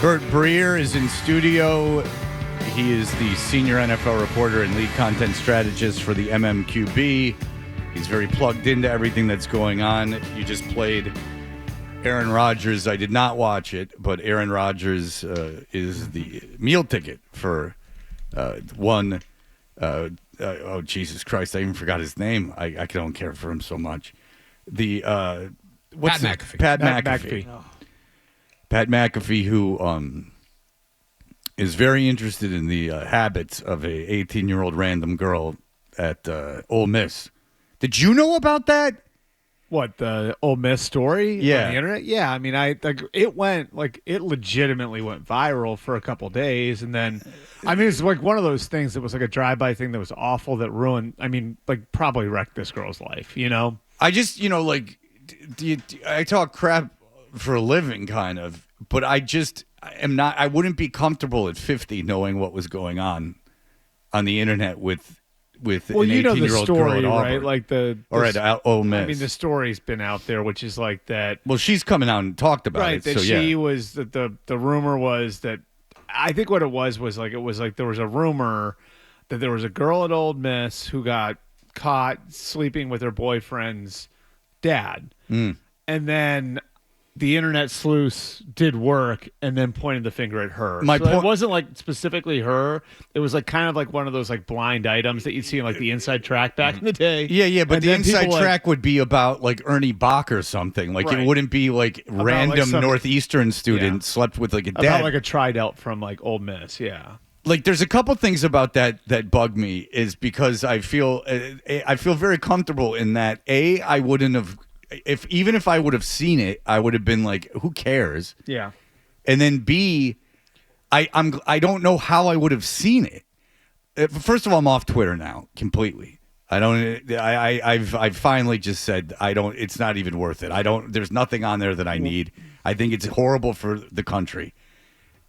Bert Breer is in studio. He is the senior NFL reporter and lead content strategist for the MMQB. He's very plugged into everything that's going on. You just played Aaron Rodgers. I did not watch it, but Aaron Rodgers is the meal ticket for one. Oh, Jesus Christ. I even forgot his name. I don't care for him so much. The what's Pat it? McAfee. Pat McAfee. Oh. Pat McAfee, who is very interested in the habits of a 18-year-old random girl at Ole Miss. Did you know about that? What, the Ole Miss story on the internet? Yeah, I mean, it legitimately went viral for a couple days, and then, I mean, it's like one of those things that was like a drive-by thing that was awful that ruined, I mean, like probably wrecked this girl's life, you know? I just, I talk crap for a living, kind of, but I wouldn't be comfortable at 50 knowing what was going on the internet with an 18-year-old girl at Auburn. Right? Like at Ole Miss. I mean, the story's been out there, which is like that. Well, she's coming out and talked about right, it. That so she was the rumor was that, I think what it was like there was a rumor that there was a girl at Ole Miss who got caught sleeping with her boyfriend's dad, and then the internet sleuths did work and then pointed the finger at her. It wasn't like specifically her. It was like kind of like one of those like blind items that you'd see in like the Inside Track back in the day. Yeah, but and the Inside Track would be about like Ernie Bach or something. Like it wouldn't be like about random like Northeastern student slept with like a dad. About like a Tridelt from like Ole Miss, yeah. Like there's a couple things about that bug me is because I feel very comfortable in that I wouldn't have. Even if I would have seen it, I would have been like, "Who cares?" Yeah. And then B, I don't know how I would have seen it. First of all, I'm off Twitter now completely. I've finally just said I don't. It's not even worth it. There's nothing on there that I need. I think it's horrible for the country.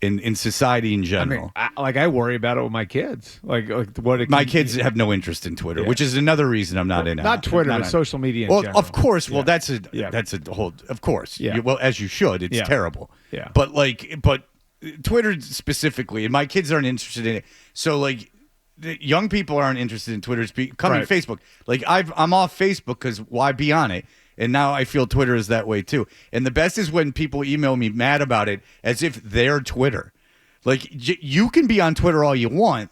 In society in general. I mean, I worry about it with my kids. My kids have no interest in Twitter, which is another reason I'm not in it. Not Twitter, but social media in general. Of course. Well, that's a whole. Of course. Yeah. Well, as you should. It's terrible. Yeah. But Twitter specifically, and my kids aren't interested in it. So the young people aren't interested in Twitter. Coming Facebook. Like I'm off Facebook because why be on it? And now I feel Twitter is that way too. And the best is when people email me mad about it as if they're Twitter. Like you can be on Twitter all you want.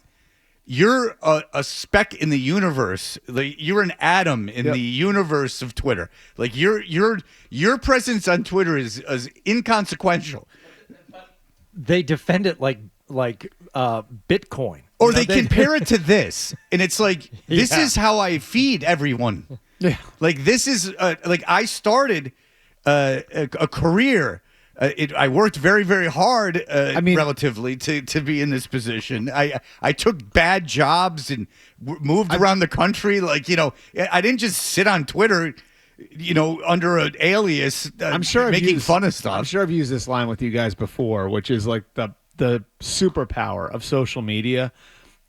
You're a speck in the universe. Like you're an atom in the universe of Twitter. Like your presence on Twitter is inconsequential. They defend it like Bitcoin. Or they compare it to this. And it's like, this is how I feed everyone. Yeah. Like this is I started a career. I worked very, very hard, relatively, to be in this position. I took bad jobs and moved around the country. I didn't just sit on Twitter, under an alias. I'm sure making fun of stuff. I'm sure I've used this line with you guys before, which is like the superpower of social media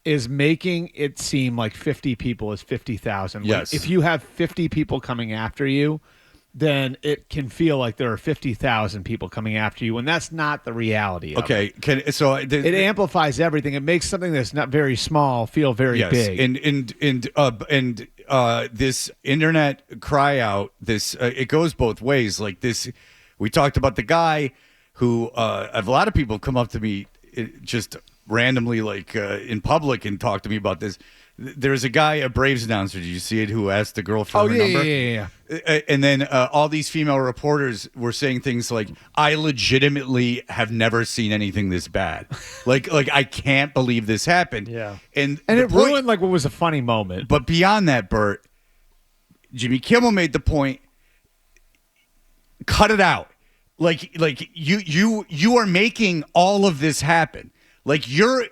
is making it seem like 50 people is 50,000. Yes. If you have 50 people coming after you, then it can feel like there are 50,000 people coming after you, and that's not the reality of it. It amplifies everything. It makes something that's not very small feel very big. And this internet cry out, it goes both ways. Like this, we talked about the guy who a lot of people come up to me just randomly in public and talk to me about this. There's a guy, a Braves announcer, did you see it, who asked the girl for her number? Yeah. And then all these female reporters were saying things like, I legitimately have never seen anything this bad. like I can't believe this happened. Yeah. And it ruined what was a funny moment. But beyond that, Bert, Jimmy Kimmel made the point, cut it out. You are making all of this happen. Like your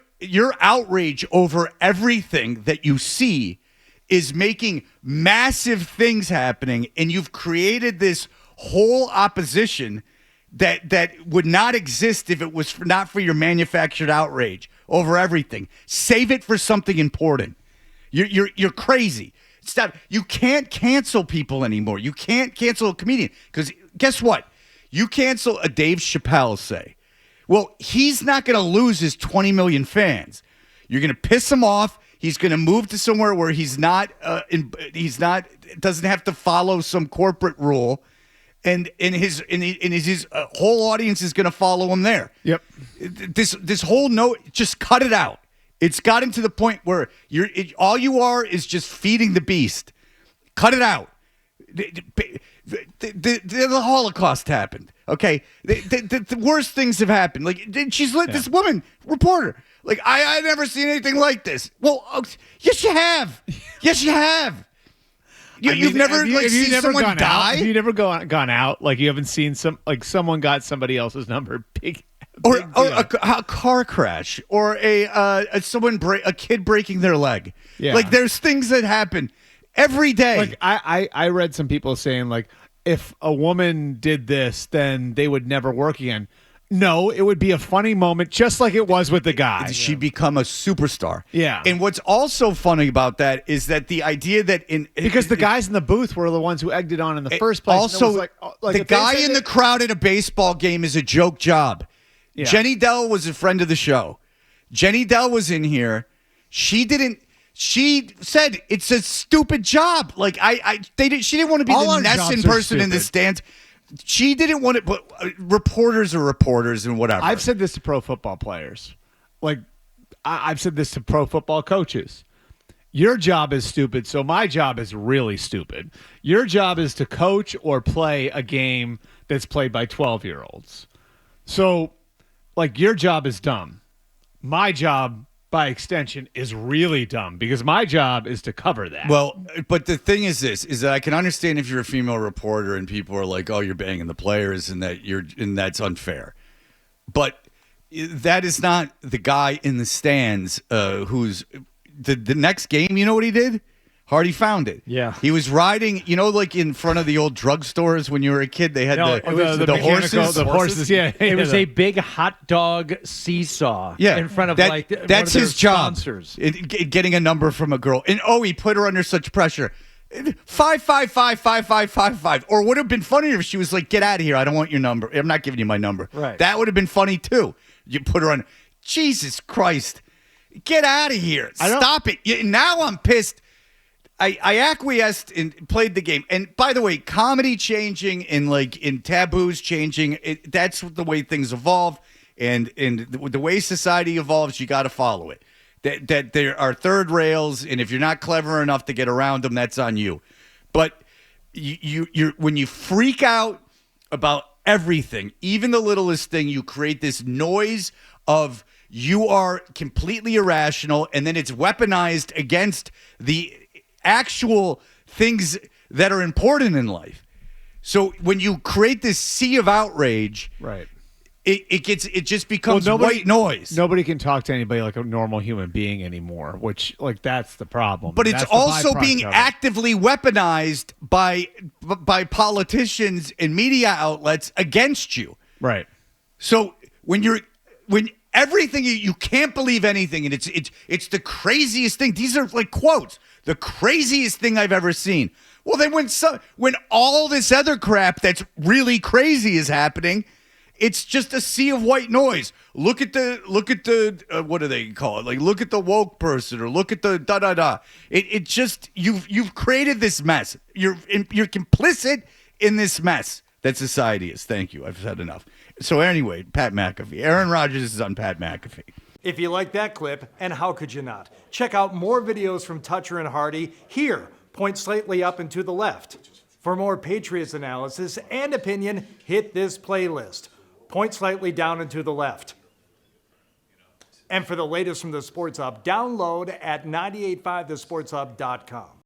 outrage over everything that you see is making massive things happening, and you've created this whole opposition that would not exist if it was not for your manufactured outrage over everything. Save it for something important. You're crazy. Stop. You can't cancel people anymore. You can't cancel a comedian because guess what? You cancel a Dave Chappelle, say. Well, he's not going to lose his 20 million fans. You're going to piss him off. He's going to move to somewhere where he's not doesn't have to follow some corporate rule, and his whole audience is going to follow him there. Yep. This whole just cut it out. It's gotten to the point where all you are is just feeding the beast. Cut it out. The Holocaust happened. Okay, the worst things have happened. Like this woman reporter. Like I never seen anything like this. Well, yes you have. Yes you have. You've never seen someone die. Have you never gone out? Like you haven't seen someone got somebody else's number. Or a car crash, or a kid breaking their leg. Yeah. Like there's things that happen every day. Like I read some people saying like if a woman did this, then they would never work again. No, it would be a funny moment, just like it was with the guy. She'd become a superstar. Yeah. And what's also funny about that is that the idea that because the guys in the booth were the ones who egged it on in the first place. Also, like the guy in the crowd at a baseball game is a joke job. Yeah. Jenny Dell was a friend of the show. Jenny Dell was in here. She said it's a stupid job. Like she didn't want to be the Nesson person in the stands. She didn't want it, but reporters are reporters and whatever. I've said this to pro football players. Like, I've said this to pro football coaches. Your job is stupid, so my job is really stupid. Your job is to coach or play a game that's played by 12-year-olds. So, like, your job is dumb. My job, by extension, is really dumb because my job is to cover that. Well, but the thing is that I can understand if you're a female reporter and people are like, "Oh, you're banging the players," and that's unfair. But that is not the guy in the stands who's the next game. You know what he did? Hardy found it. Yeah. He was riding, like in front of the old drugstores when you were a kid, they had the horses. The horses, yeah. It was a big hot dog seesaw in front of that's his job. Sponsors. Getting a number from a girl. And he put her under such pressure. 5555555. Or would have been funnier if she was like, "Get out of here. I don't want your number. I'm not giving you my number." Right. That would have been funny too. You put her on. Jesus Christ. Get out of here. Stop it. Now I'm pissed. I acquiesced and played the game. And by the way, comedy changing and in taboos changing, that's the way things evolve. And the way society evolves, you got to follow it. That there are third rails, and if you're not clever enough to get around them, that's on you. But you're when you freak out about everything, even the littlest thing, you create this noise of you are completely irrational, and then it's weaponized against the actual things that are important in life. So when you create this sea of outrage, right, it just becomes white noise. Nobody can talk to anybody like a normal human being anymore, which that's the problem. But it's also being actively weaponized by politicians and media outlets against you. Right. So when everything you can't believe anything, and it's the craziest thing. These are like quotes. The craziest thing I've ever seen. Well, then when all this other crap that's really crazy is happening, it's just a sea of white noise. Look at the what do they call it? Like look at the woke person, or look at the da da da. It just you've created this mess. You're complicit in this mess that society is. Thank you. I've said enough. So anyway, Pat McAfee. Aaron Rodgers is on Pat McAfee. If you like that clip, and how could you not? Check out more videos from Toucher and Hardy here. Point slightly up and to the left. For more Patriots analysis and opinion, hit this playlist. Point slightly down and to the left. And for the latest from the Sports Hub, download at 985thesportshub.com.